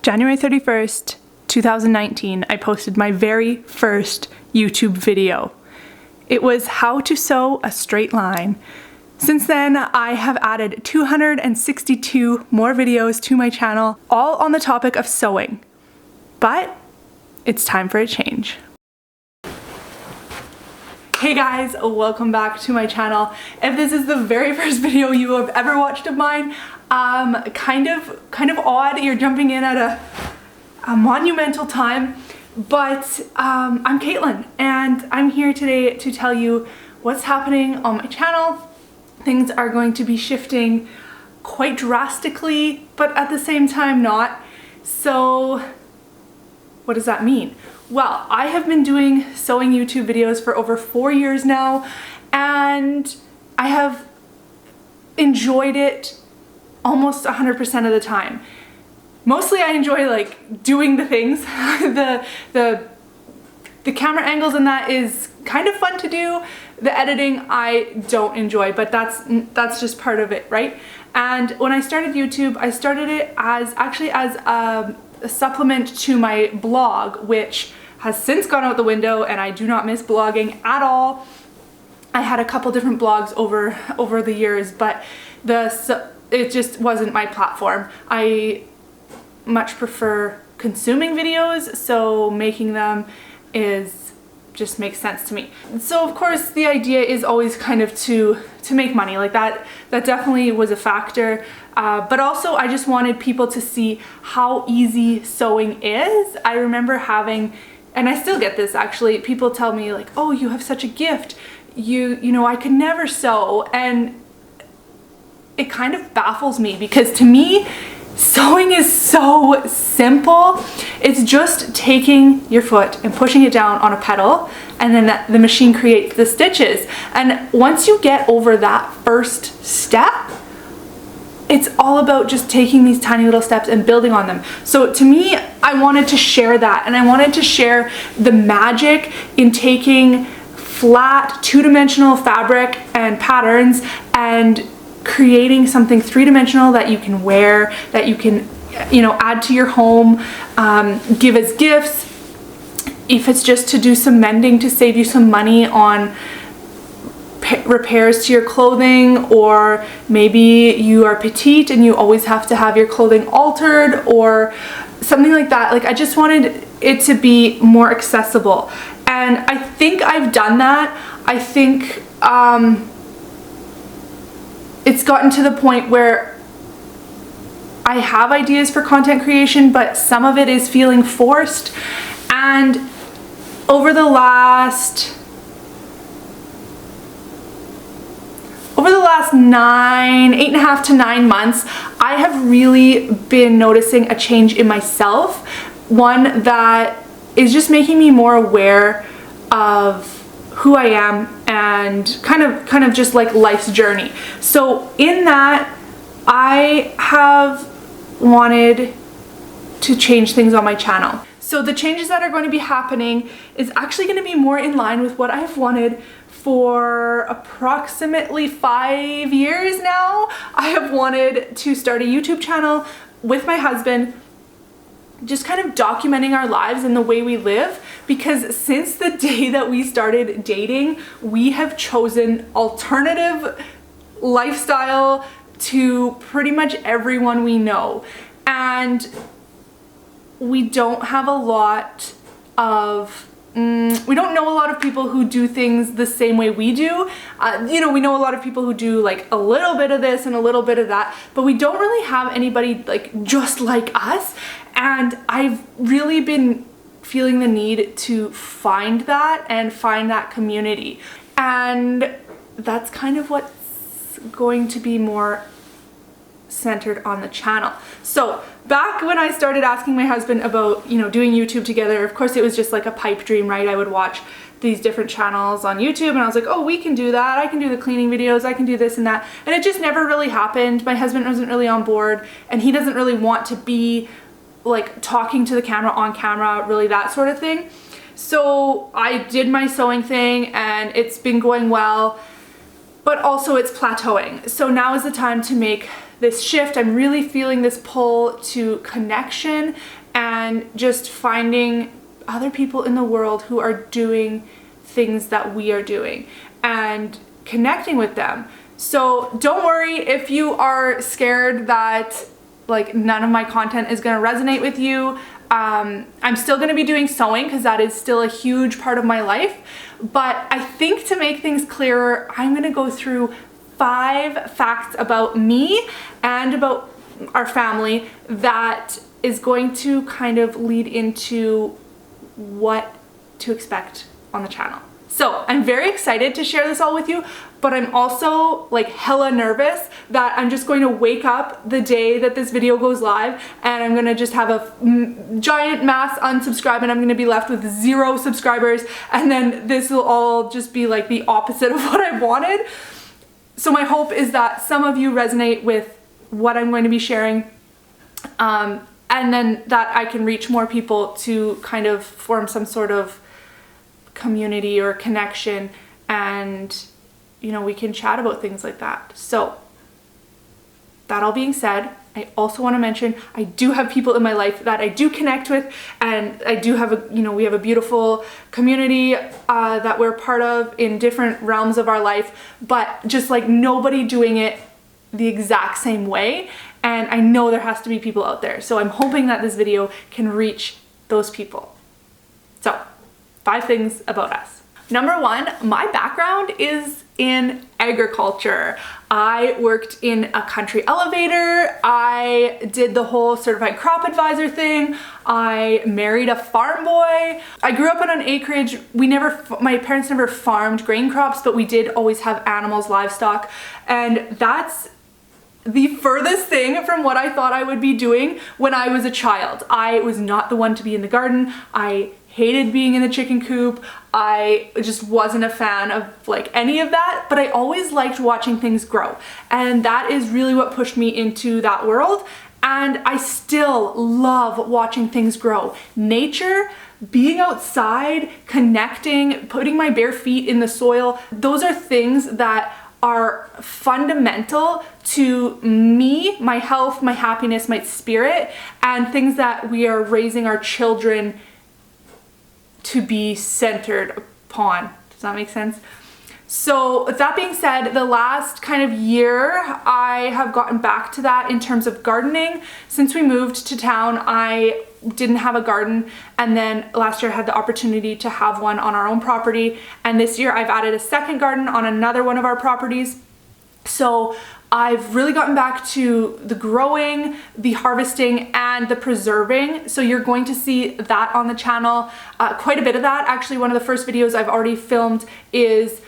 January 31st, 2019, I posted my very first YouTube video. It was how to sew a straight line. Since then, I have added 262 more videos to my channel, all on the topic of sewing. But it's time for a change. Hey guys, welcome back to my channel. If this is the very first video you have ever watched of mine, kind of odd. You're jumping in at a monumental time, but I'm Caitlin and I'm here today to tell you what's happening on my channel. Things are going to be shifting quite drastically, but at the same time not. So what does that mean? Well, I have been doing sewing YouTube videos for over 4 years now, and I have enjoyed it almost 100% of the time. Mostly I enjoy like doing the things. the camera angles and that is kind of fun to do. The editing I don't enjoy, but that's just part of it, right? And when I started YouTube, I started it as a supplement to my blog, which has since gone out the window, and I do not miss blogging at all. I had a couple different blogs over the years, but it just wasn't my platform. I much prefer consuming videos, so making them just makes sense to me. So of course the idea is always kind of to make money, like that definitely was a factor, but also I just wanted people to see how easy sewing is. I remember having, and I still get this actually, people tell me like, oh, you have such a gift, you know, I could never sew, and it kind of baffles me because to me sewing is so simple. It's just taking your foot and pushing it down on a pedal, and then the machine creates the stitches. And once you get over that first step, it's all about just taking these tiny little steps and building on them. So to me, I wanted to share that, and I wanted to share the magic in taking flat two-dimensional fabric and patterns and creating something three-dimensional that you can wear, that you can, you know, add to your home, give as gifts. If it's just to do some mending to save you some money on repairs to your clothing, or maybe you are petite and you always have to have your clothing altered or something like that. Like, I just wanted it to be more accessible, and I think I've done that. I think it's gotten to the point where I have ideas for content creation, but some of it is feeling forced. And over the last 8.5 to 9 months, I have really been noticing a change in myself. One that is just making me more aware of who I am and kind of just like life's journey. So in that, I have wanted to change things on my channel. So the changes that are going to be happening is actually going to be more in line with what I've wanted for approximately 5 years now. I have wanted to start a YouTube channel with my husband, just kind of documenting our lives and the way we live, because since the day that we started dating, we have chosen alternative lifestyle to pretty much everyone we know, and we don't have a lot of we don't know a lot of people who do things the same way we do. You know, we know a lot of people who do like a little bit of this and a little bit of that, but we don't really have anybody like just like us. And I've really been feeling the need to find that and find that community. And that's kind of what's going to be more centered on the channel. So back when I started asking my husband about, you know, doing YouTube together, of course it was just like a pipe dream, right? I would watch these different channels on YouTube and I was like, oh, we can do that. I can do the cleaning videos. I can do this and that. And it just never really happened. My husband wasn't really on board, and he doesn't really want to be like talking to the camera, on camera, really that sort of thing. So I did my sewing thing and it's been going well, but also it's plateauing. So now is the time to make this shift. I'm really feeling this pull to connection and just finding other people in the world who are doing things that we are doing and connecting with them. So don't worry if you are scared that like none of my content is going to resonate with you. I'm still going to be doing sewing because that is still a huge part of my life. But I think to make things clearer, I'm going to go through 5 facts about me and about our family that is going to kind of lead into what to expect on the channel. So I'm very excited to share this all with you, but I'm also like hella nervous that I'm just going to wake up the day that this video goes live and I'm gonna just have a giant mass unsubscribe and I'm gonna be left with 0 subscribers, and then this will all just be like the opposite of what I wanted. So my hope is that some of you resonate with what I'm going to be sharing, and then that I can reach more people to kind of form some sort of community or connection, and you know, we can chat about things like that. So that all being said, I also want to mention I do have people in my life that I do connect with, and I do have a, you know, we have a beautiful community that we're part of in different realms of our life, but just like nobody doing it the exact same way. And I know there has to be people out there. So I'm hoping that this video can reach those people. So 5 things about us. Number 1, my background is in agriculture. I worked in a country elevator. I did the whole certified crop advisor thing. I married a farm boy. I grew up on an acreage. My parents never farmed grain crops, but we did always have animals, livestock. And that's the furthest thing from what I thought I would be doing when I was a child. I was not the one to be in the garden. I hated being in the chicken coop. I just wasn't a fan of like any of that, but I always liked watching things grow. And that is really what pushed me into that world. And I still love watching things grow. Nature, being outside, connecting, putting my bare feet in the soil, those are things that are fundamental to me, my health, my happiness, my spirit, and things that we are raising our children to be centered upon. Does that make sense? So with that being said, the last kind of year, I have gotten back to that in terms of gardening. Since we moved to town, I didn't have a garden, and then last year I had the opportunity to have one on our own property, and this year I've added a second garden on another one of our properties. So I've really gotten back to the growing, the harvesting, and the preserving. So you're going to see that on the channel, quite a bit of that. Actually, one of the first videos I've already filmed is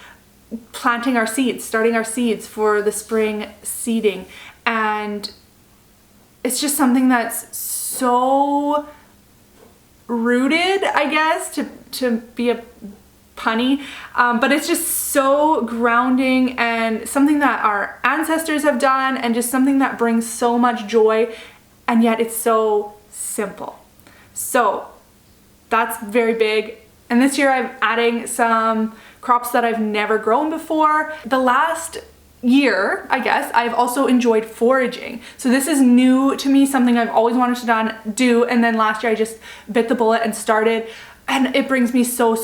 planting our seeds, starting our seeds for the spring seeding. And it's just something that's so rooted, I guess, to be a punny, but it's just so grounding and something that our ancestors have done, and just something that brings so much joy, and yet it's so simple. So that's very big. And this year I'm adding some crops that I've never grown before. The last year, I guess, I've also enjoyed foraging. So this is new to me, something I've always wanted to do, and then last year I just bit the bullet and started. And it brings me so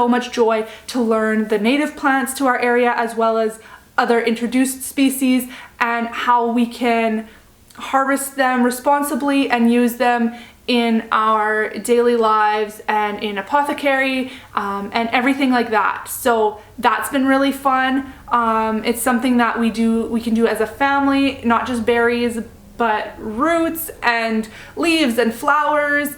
much joy to learn the native plants to our area, as well as other introduced species, and how we can harvest them responsibly and use them in our daily lives and in apothecary, and everything like that. So that's been really fun. It's something that we can do as a family, not just berries, but roots and leaves and flowers.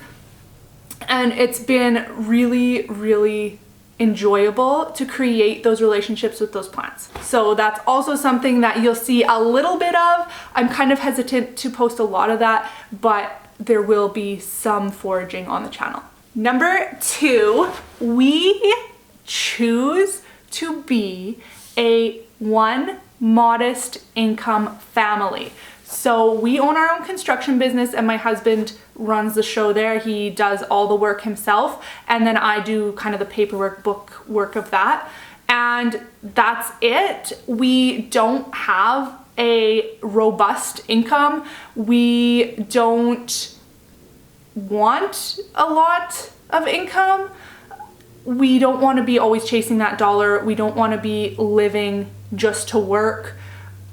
And it's been really enjoyable to create those relationships with those plants. So that's also something that you'll see a little bit of. I'm kind of hesitant to post a lot of that, but there will be some foraging on the channel. Number 2, we choose to be a modest income family. So we own our own construction business, and my husband runs the show there. He does all the work himself, and then I do kind of the paperwork, book work of that. And that's it. We don't have a robust income. We don't want a lot of income. We don't want to be always chasing that dollar. We don't want to be living just to work.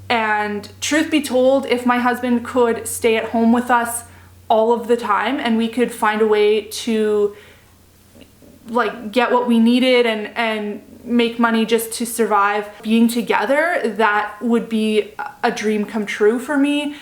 And truth be told, if my husband could stay at home with us all of the time and we could find a way to like get what we needed and make money just to survive being together, that would be a dream come true for me.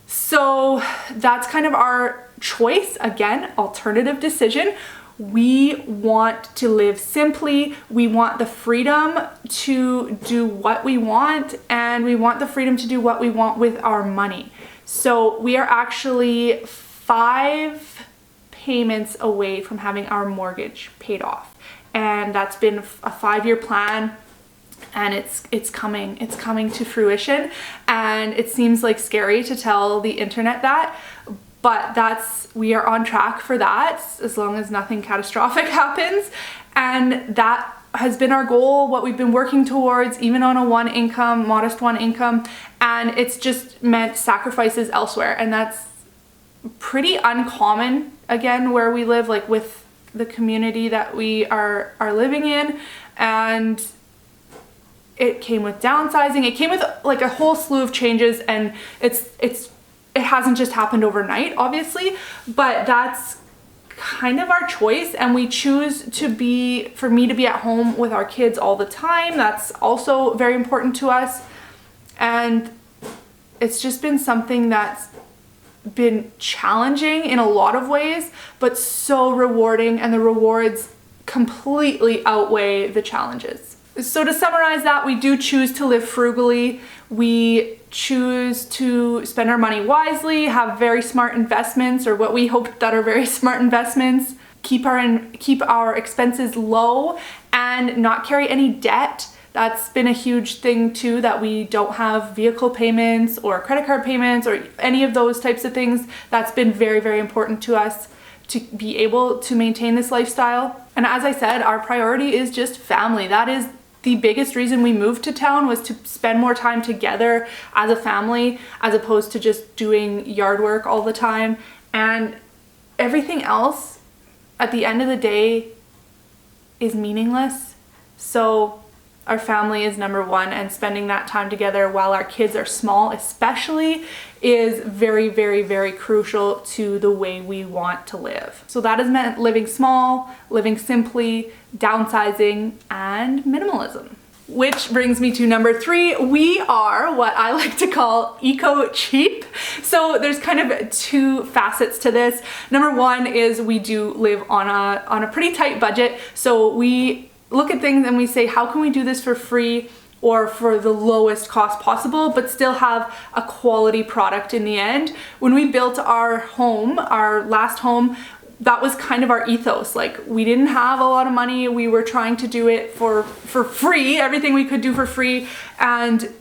So that's kind of our choice. Again, alternative decision. We want to live simply. We want the freedom to do what we want, and we want the freedom to do what we want with our money. So we are actually 5 payments away from having our mortgage paid off. And that's been a 5-year plan, and it's coming to fruition. And it seems like scary to tell the internet that, but we are on track for that as long as nothing catastrophic happens. And that has been our goal, what we've been working towards, even on a modest one income. And it's just meant sacrifices elsewhere. And that's pretty uncommon, again, where we live, like with the community that we are living in. And it came with downsizing. It came with like a whole slew of changes, and it hasn't just happened overnight, obviously, but that's kind of our choice. And we choose for me to be at home with our kids all the time. That's also very important to us. And it's just been something that's been challenging in a lot of ways, but so rewarding, and the rewards completely outweigh the challenges. So to summarize that, we do choose to live frugally. We choose to spend our money wisely, have very smart investments, or what we hope that are very smart investments, keep our expenses low, and not carry any debt. That's been a huge thing too, that we don't have vehicle payments or credit card payments or any of those types of things. That's been very, very important to us to be able to maintain this lifestyle. And as I said, our priority is just family. That is the biggest reason we moved to town, was to spend more time together as a family, as opposed to just doing yard work all the time. And everything else at the end of the day is meaningless. So our family is number one, and spending that time together while our kids are small especially is very, very, very crucial to the way we want to live. So that has meant living small, living simply, downsizing, and minimalism. Which brings me to number 3. We are what I like to call eco-cheap. So there's kind of 2 facets to this. Number 1 is we do live on a pretty tight budget. So we look at things and we say, how can we do this for free or for the lowest cost possible, but still have a quality product in the end? When we built our home, our last home, that was kind of our ethos. Like, we didn't have a lot of money. We were trying to do it for free, everything we could do for free. And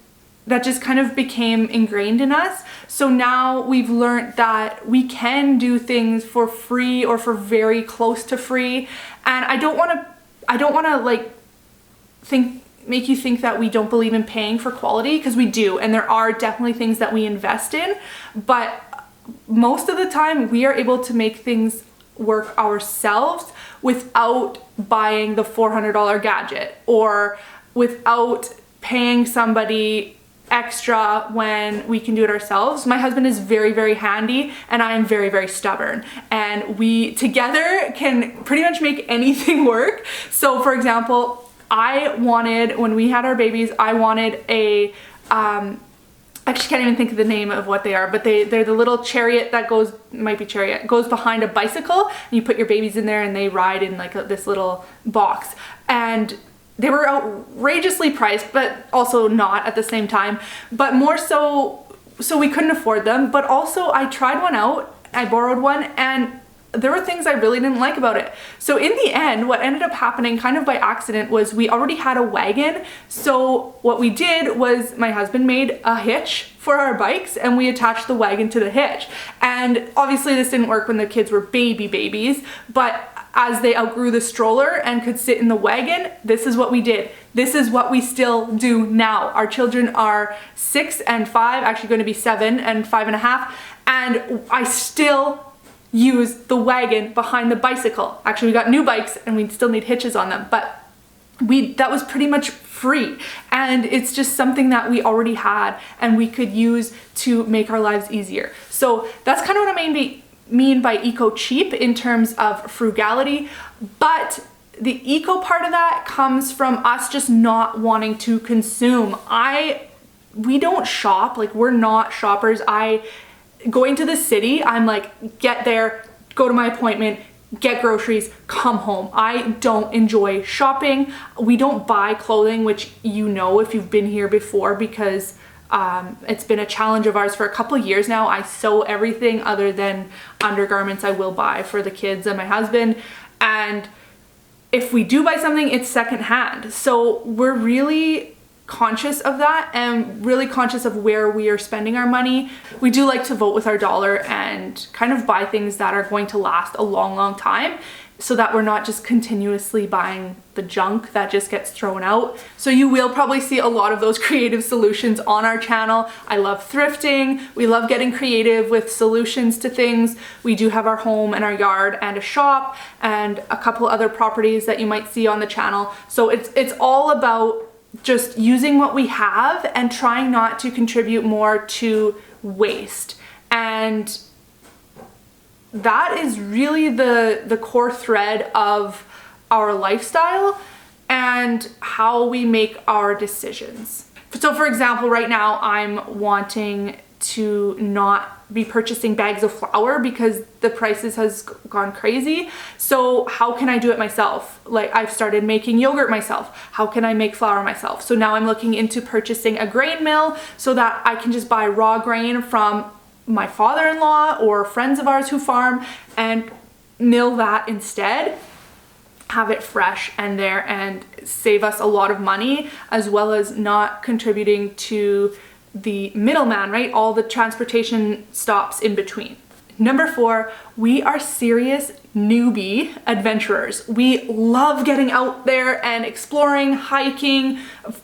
that just kind of became ingrained in us. So now we've learned that we can do things for free or for very close to free. And I don't want to like make you think that we don't believe in paying for quality, because we do, and there are definitely things that we invest in, but most of the time we are able to make things work ourselves without buying the $400 gadget or without paying somebody extra when we can do it ourselves. My husband is very, very handy, and I am very, very stubborn, and we together can pretty much make anything work. So for example, when we had our babies, I wanted a I actually can't even think of the name of what they are, but they're the little chariot that goes behind a bicycle, and you put your babies in there and they ride in like this little box. And they were outrageously priced, but also not at the same time, but more so we couldn't afford them. But also I tried one out, I borrowed one, and there were things I really didn't like about it. So in the end, what ended up happening kind of by accident was we already had a wagon. So what we did was my husband made a hitch for our bikes, and we attached the wagon to the hitch. And obviously this didn't work when the kids were babies, but as they outgrew the stroller and could sit in the wagon, this is what we did. this is what we still do now. Our children are 6 and 5, actually going to be 7 and 5.5, and I still use the wagon behind the bicycle. Actually, we got new bikes and we still need hitches on them, but that was pretty much free, and it's just something that we already had and we could use to make our lives easier. So that's kind of what I mean by eco cheap in terms of frugality. But the eco part of that comes from us just not wanting to consume. We don't shop, like we're not shoppers. Going to the city, I'm like, get there, go to my appointment, get groceries, come home. I don't enjoy shopping. We don't buy clothing, which you know if you've been here before, because it's been a challenge of ours for a couple of years now. I sew everything other than undergarments I will buy for the kids and my husband. And if we do buy something, it's secondhand. So we're really conscious of that and really conscious of where we are spending our money. We do like to vote with our dollar and kind of buy things that are going to last a long time, so that we're not just continuously buying the junk that just gets thrown out. So you will probably see a lot of those creative solutions on our channel. I love thrifting. We love getting creative with solutions to things. We do have our home and our yard and a shop and a couple other properties that you might see on the channel. So it's all about just using what we have and trying not to contribute more to waste. And that is really the core thread of our lifestyle and how we make our decisions. So for example, right now I'm wanting to not be purchasing bags of flour because the prices has gone crazy. So how can I do it myself? Like, I've started making yogurt myself. How can I make flour myself? So now I'm looking into purchasing a grain mill so that I can just buy raw grain from my father-in-law or friends of ours who farm and mill that instead, have it fresh and there, and save us a lot of money, as well as not contributing to the middleman, right? All the transportation stops in between. Number 4, we are serious newbie adventurers. We love getting out there and exploring, hiking,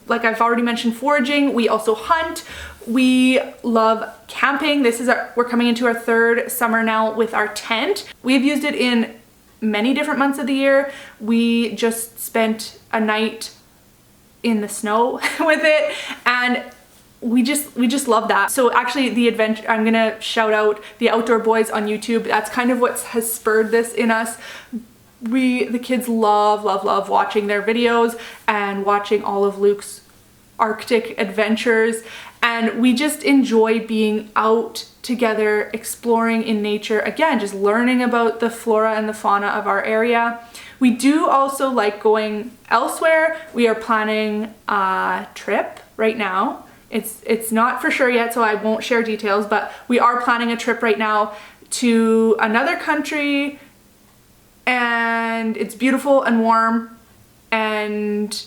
like I've already mentioned, foraging. We also hunt. We love camping. We're coming into our 3rd summer now with our tent. We've used it in many different months of the year. We just spent a night in the snow with it, and we just love that. So actually the adventure, I'm gonna shout out the Outdoor Boys on YouTube. That's kind of what has spurred this in us. The kids love watching their videos and watching all of Luke's Arctic adventures, and we just enjoy being out together, exploring in nature, again, just learning about the flora and the fauna of our area. We do also like going elsewhere. We are planning a trip right now. It's not for sure yet, so I won't share details, but we are planning a trip right now to another country, and it's beautiful and warm, and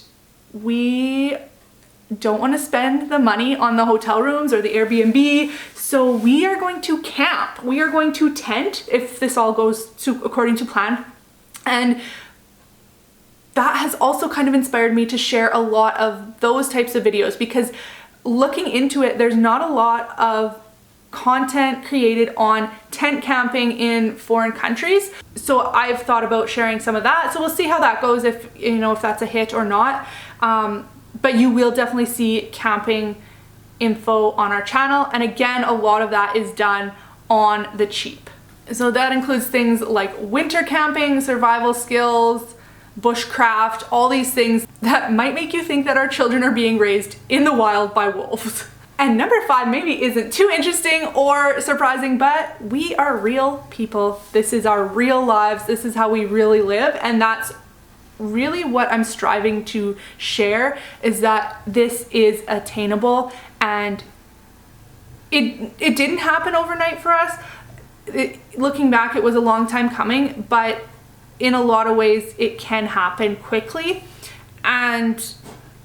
we don't want to spend the money on the hotel rooms or the Airbnb, so we are going to camp. We are going to tent if this all goes according to plan. And that has also kind of inspired me to share a lot of those types of videos, because looking into it, there's not a lot of content created on tent camping in foreign countries. So I've thought about sharing some of that. So we'll see how that goes, if that's a hit or not. But you will definitely see camping info on our channel. And again, a lot of that is done on the cheap. So that includes things like winter camping, survival skills, bushcraft, all these things that might make you think that our children are being raised in the wild by wolves. And number 5 maybe isn't too interesting or surprising, but we are real people. This is our real lives. This is how we really live. And that's really what I'm striving to share, is that this is attainable, and it didn't happen overnight for us. Looking back, it was a long time coming, but in a lot of ways it can happen quickly. And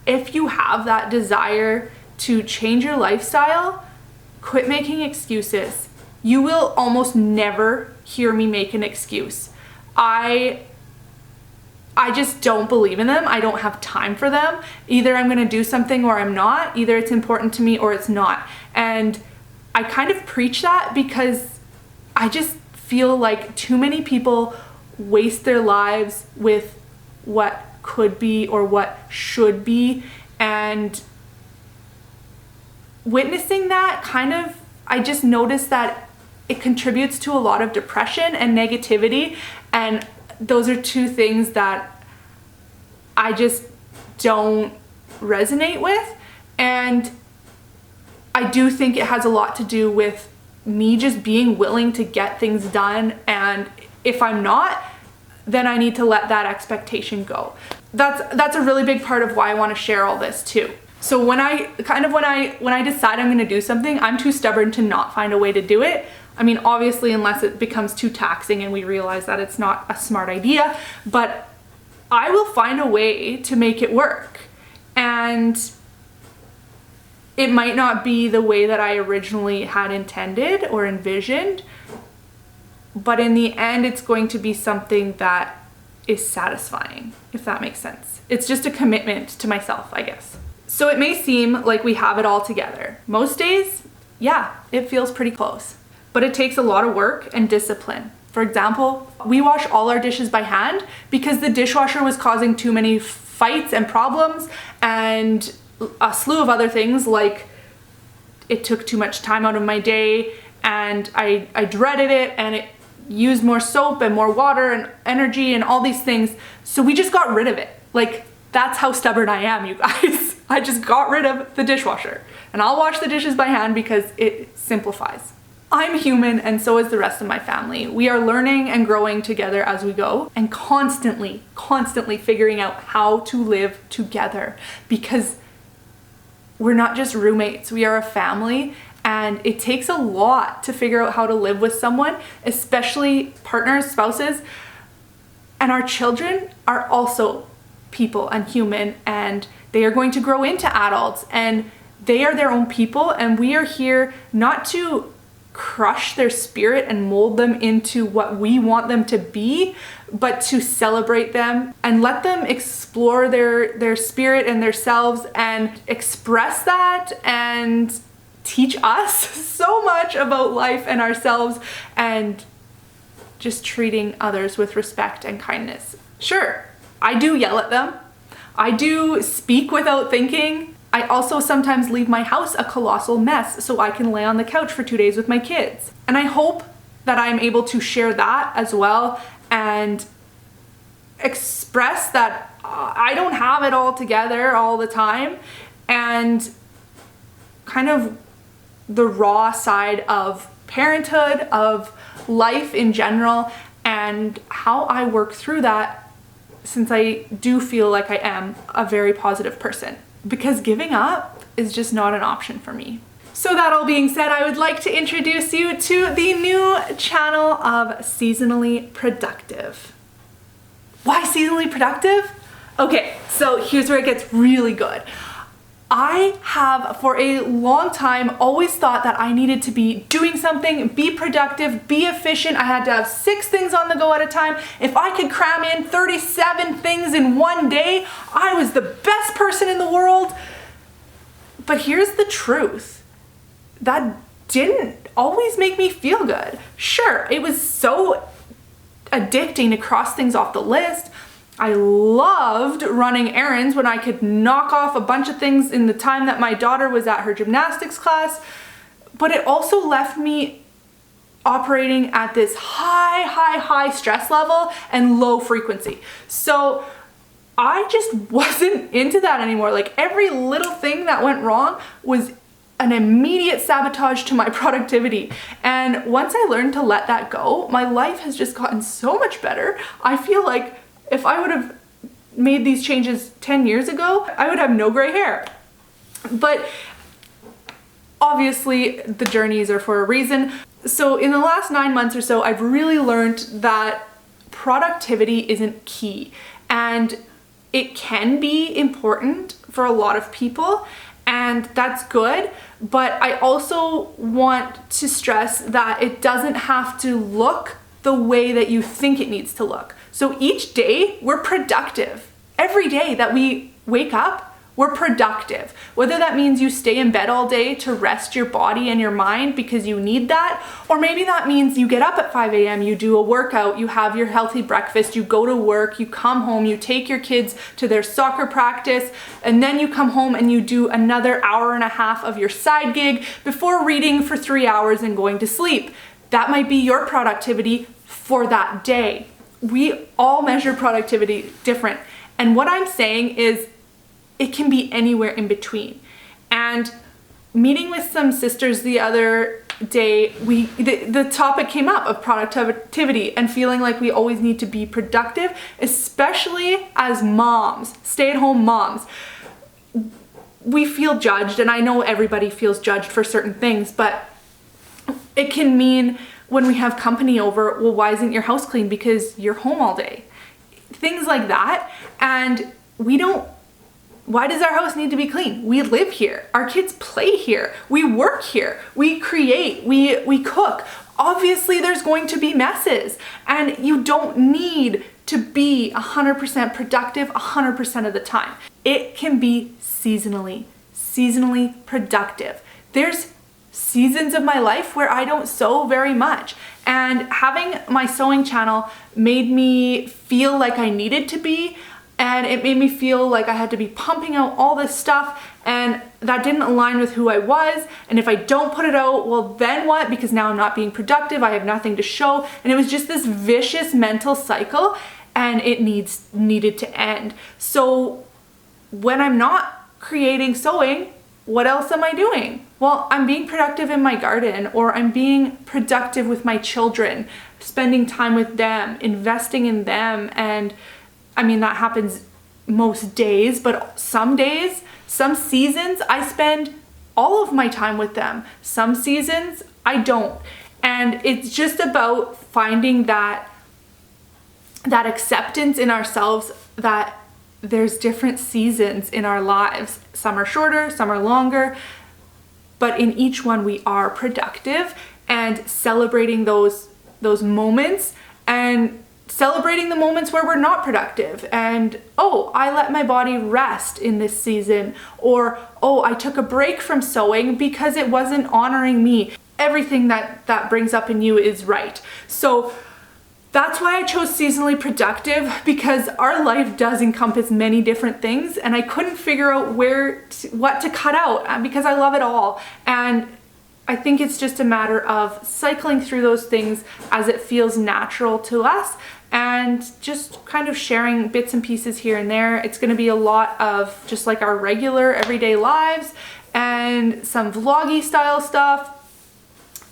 if you have that desire to change your lifestyle, quit making excuses. You will almost never hear me make an excuse. I I just don't believe in them. I don't have time for them. Either I'm gonna do something or I'm not. Either it's important to me or it's not. And I kind of preach that because I just feel like too many people waste their lives with what could be or what should be. And witnessing that kind of, I just noticed that it contributes to a lot of depression and negativity. And those are two things that I just don't resonate with. And I do think it has a lot to do with me just being willing to get things done. And if I'm not, then I need to let that expectation go. That's a really big part of why I want to share all this too. So when I decide I'm going to do something, I'm too stubborn to not find a way to do it. I mean, obviously, unless it becomes too taxing and we realize that it's not a smart idea, but I will find a way to make it work. And it might not be the way that I originally had intended or envisioned, but in the end, it's going to be something that is satisfying, if that makes sense. It's just a commitment to myself, I guess. So it may seem like we have it all together. Most days, yeah, it feels pretty close. But it takes a lot of work and discipline. For example, we wash all our dishes by hand because the dishwasher was causing too many fights and problems and a slew of other things, like it took too much time out of my day and I dreaded it, and it used more soap and more water and energy and all these things. So we just got rid of it. Like, that's how stubborn I am, you guys. I just got rid of the dishwasher, and I'll wash the dishes by hand because it simplifies. I'm human, and so is the rest of my family. We are learning and growing together as we go, and constantly figuring out how to live together, because we're not just roommates, we are a family, and it takes a lot to figure out how to live with someone, especially partners, spouses, and our children are also people and human, and they are going to grow into adults, and they are their own people, and we are here not to crush their spirit and mold them into what we want them to be, but to celebrate them and let them explore their spirit and their selves and express that and teach us so much about life and ourselves, and just treating others with respect and kindness. Sure, I do yell at them. I do speak without thinking. I also sometimes leave my house a colossal mess so I can lay on the couch for 2 days with my kids. And I hope that I'm able to share that as well and express that I don't have it all together all the time, and kind of the raw side of parenthood, of life in general, and how I work through that, since I do feel like I am a very positive person. Because giving up is just not an option for me. So that all being said, I would like to introduce you to the new channel of Seasonally Productive. Why Seasonally Productive? Okay, so here's where it gets really good. I have for a long time always thought that I needed to be doing something, be productive, be efficient. I had to have 6 things on the go at a time. If I could cram in 37 things in one day, I was the best person in the world. But here's the truth. That didn't always make me feel good. Sure, it was so addicting to cross things off the list. I loved running errands when I could knock off a bunch of things in the time that my daughter was at her gymnastics class, but it also left me operating at this high stress level and low frequency. So I just wasn't into that anymore. Like, every little thing that went wrong was an immediate sabotage to my productivity. And once I learned to let that go, my life has just gotten so much better. I feel like if I would have made these changes 10 years ago, I would have no gray hair. But obviously the journeys are for a reason. So in the last 9 months or so, I've really learned that productivity isn't key, and it can be important for a lot of people, and that's good. But I also want to stress that it doesn't have to look the way that you think it needs to look. So each day we're productive. Every day that we wake up, we're productive. Whether that means you stay in bed all day to rest your body and your mind because you need that, or maybe that means you get up at 5 a.m., you do a workout, you have your healthy breakfast, you go to work, you come home, you take your kids to their soccer practice, and then you come home and you do another hour and a half of your side gig before reading for 3 hours and going to sleep. That might be your productivity for that day. We all measure productivity different. And what I'm saying is it can be anywhere in between. And meeting with some sisters the other day, the topic came up of productivity and feeling like we always need to be productive, especially as moms, stay-at-home moms. We feel judged, and I know everybody feels judged for certain things, but it can mean when we have company over, well, why isn't your house clean? Because you're home all day. Things like that. And why does our house need to be clean? We live here. Our kids play here. We work here. We create. We cook. Obviously, there's going to be messes, and you don't need to be 100% productive 100% of the time. It can be seasonally productive. There's seasons of my life where I don't sew very much, and having my sewing channel made me feel like I needed to be. And it made me feel like I had to be pumping out all this stuff, and that didn't align with who I was. And if I don't put it out, well, then what? Because now I'm not being productive, I have nothing to show. And it was just this vicious mental cycle, and it needed to end. So when I'm not creating sewing, what else am I doing? Well, I'm being productive in my garden, or I'm being productive with my children, spending time with them, investing in them. And I mean, that happens most days, but some days, some seasons, I spend all of my time with them. Some seasons, I don't. And it's just about finding that acceptance in ourselves that there's different seasons in our lives. Some are shorter, some are longer, but in each one we are productive, and celebrating those moments, and celebrating the moments where we're not productive, and oh, I let my body rest in this season, or oh, I took a break from sewing because it wasn't honoring me. Everything that brings up in you is right. So that's why I chose seasonally productive, because our life does encompass many different things, and I couldn't figure out what to cut out because I love it all. And I think it's just a matter of cycling through those things as it feels natural to us, and just kind of sharing bits and pieces here and there. It's going to be a lot of just like our regular everyday lives, and some vloggy style stuff,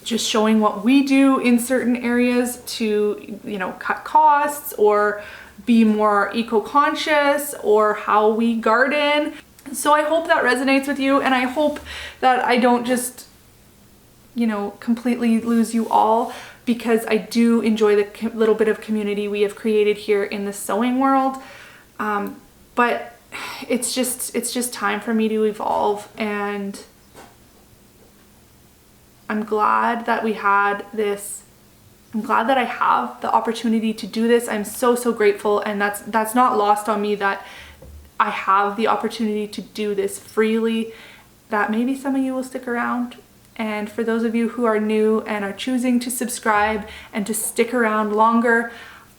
just showing what we do in certain areas to, you know, cut costs or be more eco-conscious, or how we garden. So I hope that resonates with you, and I hope that I don't just, you know, completely lose you all, because I do enjoy the little bit of community we have created here in the sewing world. But it's just time for me to evolve, and I'm glad that we had this. I'm glad that I have the opportunity to do this. I'm so grateful, and that's not lost on me that I have the opportunity to do this freely, that maybe some of you will stick around. And for those of you who are new and are choosing to subscribe and to stick around longer,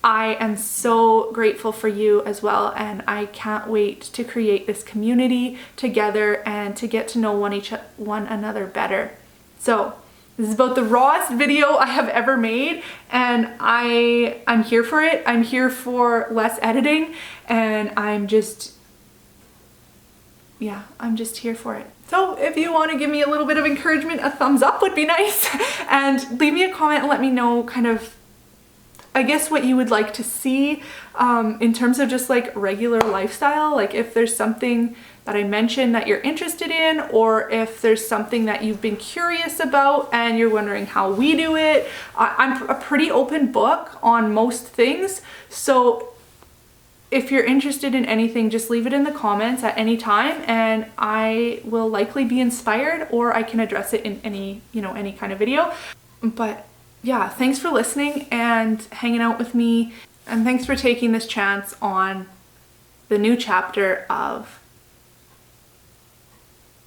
I am so grateful for you as well, and I can't wait to create this community together and to get to know one another better. So this is about the rawest video I have ever made, and I'm here for it. I'm here for less editing, and I'm just here for it. So if you want to give me a little bit of encouragement, a thumbs up would be nice, and leave me a comment and let me know kind of, I guess, what you would like to see in terms of just like regular lifestyle. Like if there's something that I mentioned that you're interested in, or if there's something that you've been curious about and you're wondering how we do it. I'm a pretty open book on most things, so if you're interested in anything, just leave it in the comments at any time, and I will likely be inspired, or I can address it in any kind of video. But yeah, thanks for listening and hanging out with me. And thanks for taking this chance on the new chapter of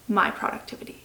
my productivity.